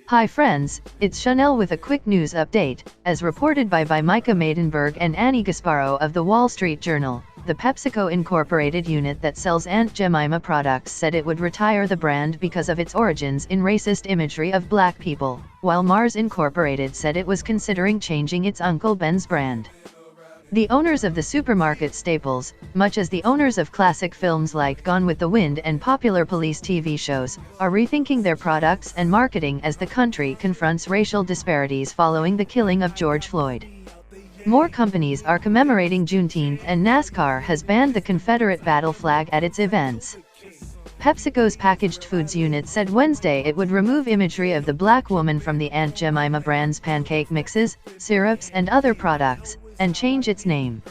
Hi friends, it's Chanel with a quick news update. As reported by Micah Maidenberg and Annie Gasparo of the Wall Street Journal, the PepsiCo Incorporated unit that sells Aunt Jemima products said it would retire the brand because of its origins in racist imagery of black people, while Mars Incorporated said it was considering changing its Uncle Ben's brand. The owners of the supermarket staples, much as the owners of classic films like Gone with the Wind and popular police TV shows, are rethinking their products and marketing as the country confronts racial disparities following the killing of George Floyd. More companies are commemorating Juneteenth, and NASCAR has banned the Confederate battle flag at its events. PepsiCo's packaged foods unit said Wednesday it would remove imagery of the black woman from the Aunt Jemima brand's pancake mixes, syrups and other products, and change its name.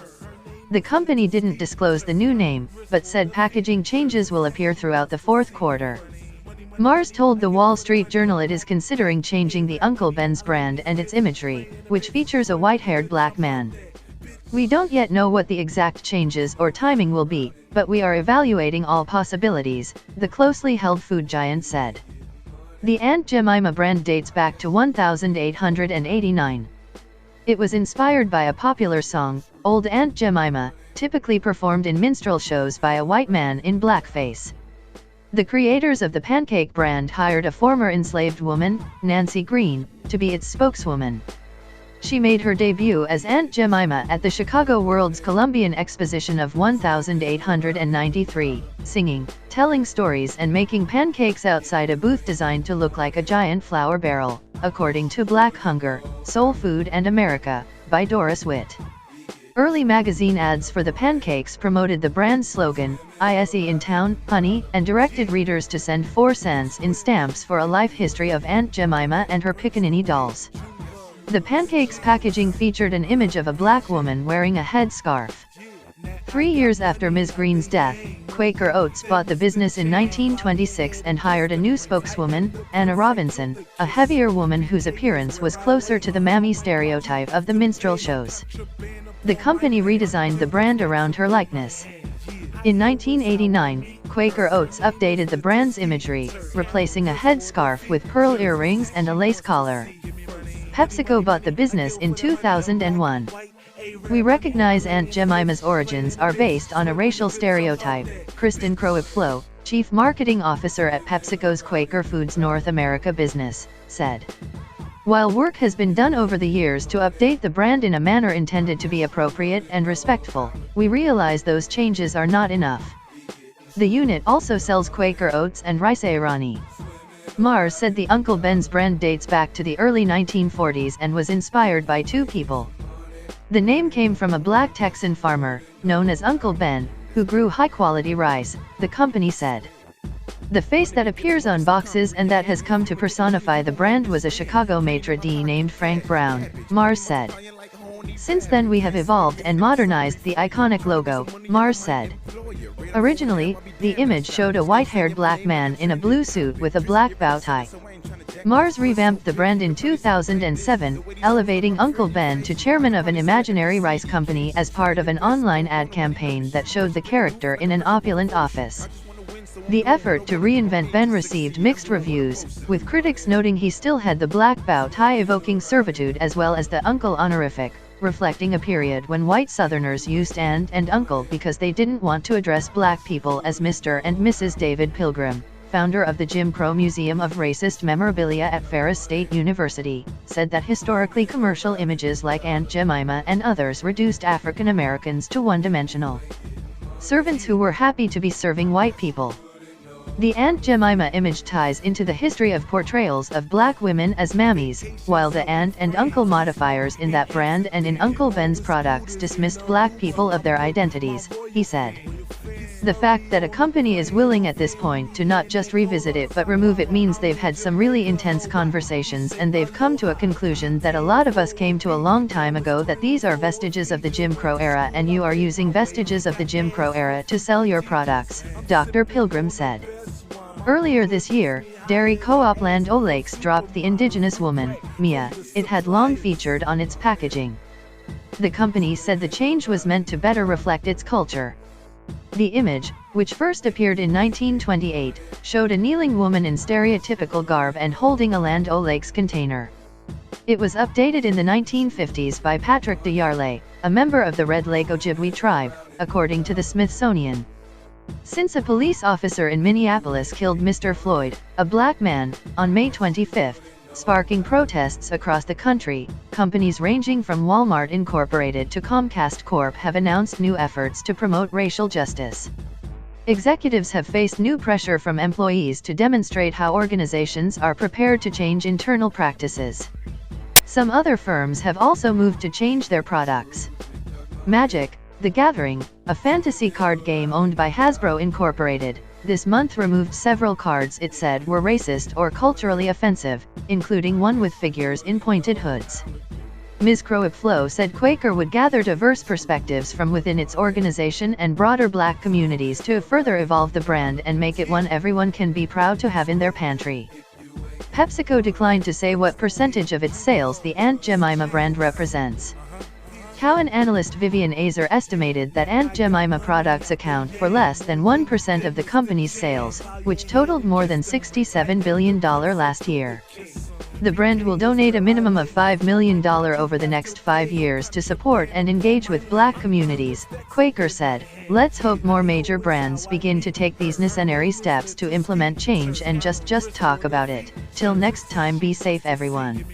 The company didn't disclose the new name, but said packaging changes will appear throughout the fourth quarter. Mars told the Wall Street Journal it is considering changing the Uncle Ben's brand and its imagery, which features a white-haired black man. We don't yet know what the exact changes or timing will be, but we are evaluating all possibilities, the closely held food giant said. The Aunt Jemima brand dates back to 1889. It was inspired by a popular song, Old Aunt Jemima, typically performed in minstrel shows by a white man in blackface. The creators of the pancake brand hired a former enslaved woman, Nancy Green, to be its spokeswoman. She made her debut as Aunt Jemima at the Chicago World's Columbian Exposition of 1893, singing, telling stories and making pancakes outside a booth designed to look like a giant flour barrel, according to Black Hunger, Soul Food and America, by Doris Witt. Early magazine ads for the pancakes promoted the brand's slogan, "ISE in town, honey," and directed readers to send 4 cents in stamps for a life history of Aunt Jemima and her Pickaninny dolls. The pancakes' packaging featured an image of a black woman wearing a headscarf. 3 years after Ms. Green's death, Quaker Oats bought the business in 1926 and hired a new spokeswoman, Anna Robinson, a heavier woman whose appearance was closer to the mammy stereotype of the minstrel shows. The company redesigned the brand around her likeness. In 1989, Quaker Oats updated the brand's imagery, replacing a headscarf with pearl earrings and a lace collar. PepsiCo bought the business in 2001. We recognize Aunt Jemima's origins are based on a racial stereotype, Kristen Crowe-Flo, Chief Marketing Officer at PepsiCo's Quaker Foods North America business, said. While work has been done over the years to update the brand in a manner intended to be appropriate and respectful, we realize those changes are not enough. The unit also sells Quaker Oats and Racial Stereotype. Mars said the Uncle Ben's brand dates back to the early 1940s and was inspired by 2 people. The name came from a black Texan farmer, known as Uncle Ben, who grew high-quality rice, the company said. The face that appears on boxes and that has come to personify the brand was a Chicago maitre d' named Frank Brown, Mars said. Since then we have evolved and modernized the iconic logo, Mars said. Originally, the image showed a white-haired black man in a blue suit with a black bow tie. Mars revamped the brand in 2007, elevating Uncle Ben to chairman of an imaginary rice company as part of an online ad campaign that showed the character in an opulent office. The effort to reinvent Ben received mixed reviews, with critics noting he still had the black bow tie evoking servitude as well as the uncle honorific, reflecting a period when white Southerners used aunt and uncle because they didn't want to address black people as Mr. and Mrs. David Pilgrim, founder of the Jim Crow Museum of Racist Memorabilia at Ferris State University, said that historically commercial images like Aunt Jemima and others reduced African Americans to one-dimensional servants who were happy to be serving white people. The Aunt Jemima image ties into the history of portrayals of black women as mammies, while the aunt and uncle modifiers in that brand and in Uncle Ben's products dismissed black people of their identities, he said. The fact that a company is willing at this point to not just revisit it but remove it means they've had some really intense conversations and they've come to a conclusion that a lot of us came to a long time ago, that these are vestiges of the Jim Crow era and you are using vestiges of the Jim Crow era to sell your products, Dr. Pilgrim said. Earlier this year, Dairy Co-op Land O'Lakes dropped the indigenous woman, Mia, it had long featured on its packaging. The company said the change was meant to better reflect its culture. The image, which first appeared in 1928, showed a kneeling woman in stereotypical garb and holding a Land O'Lakes container. It was updated in the 1950s by Patrick DeYarle, a member of the Red Lake Ojibwe tribe, according to the Smithsonian. Since a police officer in Minneapolis killed Mr. Floyd, a black man, on May 25, sparking protests across the country, companies ranging from Walmart Incorporated to Comcast Corp have announced new efforts to promote racial justice. Executives have faced new pressure from employees to demonstrate how organizations are prepared to change internal practices. Some other firms have also moved to change their products. Magic: The Gathering, a fantasy card game owned by Hasbro Incorporated, this month removed several cards it said were racist or culturally offensive, including one with figures in pointed hoods. Ms. Crow said Quaker would gather diverse perspectives from within its organization and broader black communities to further evolve the brand and make it one everyone can be proud to have in their pantry. PepsiCo declined to say what percentage of its sales the Aunt Jemima brand represents. Cowen analyst Vivian Azer estimated that Aunt Jemima products account for less than 1% of the company's sales, which totaled more than $67 billion last year. The brand will donate a minimum of $5 million over the next 5 years to support and engage with black communities, Quaker said. Let's hope more major brands begin to take these necessary steps to implement change and just talk about it. Till next time, be safe everyone.